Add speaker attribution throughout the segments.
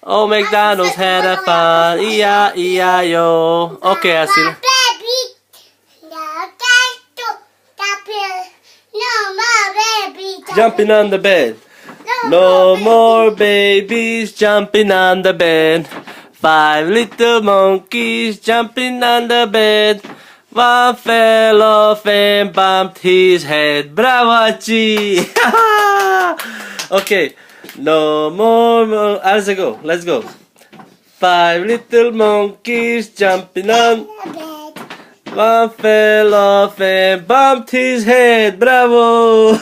Speaker 1: Old McDonald's had a fun. E-I-E-I-O. Okay, I see. Jumping on the bed. No more babies jumping on the bed. 5 little monkeys jumping on the bed. One fell off and bumped his head. Bravo, Hachi! Okay, no more. Let's go. Let's go. 5 little monkeys jumping on. One fell off and bumped his head. Bravo!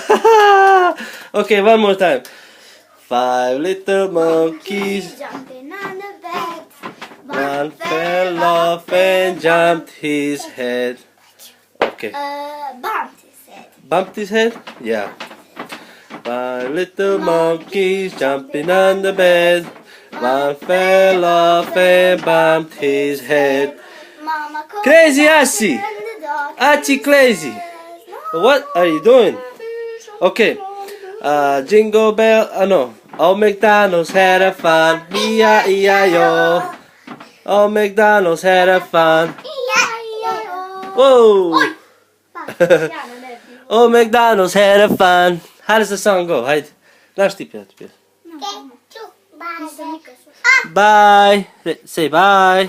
Speaker 1: Okay, one more time. 5 little monkeys
Speaker 2: jumping on the bed.
Speaker 1: One fell off and jumped his head. Okay.
Speaker 2: Bumped his head.
Speaker 1: Bumped his head? Yeah. 5 little monkeys jumping on the bed. One fell off and bumped his head.
Speaker 2: Mama called
Speaker 1: Crazy Ashi!
Speaker 2: the dog.
Speaker 1: Achi crazy! What are you doing? Okay. Jingle bell, no. Old McDonald's had a fun. E-I-E-I-O. Old McDonald's had a fun. Whoa! Old McDonald's had a fun. How does the song go? Haydi. Znaš ti pjevati? Bye. Say bye.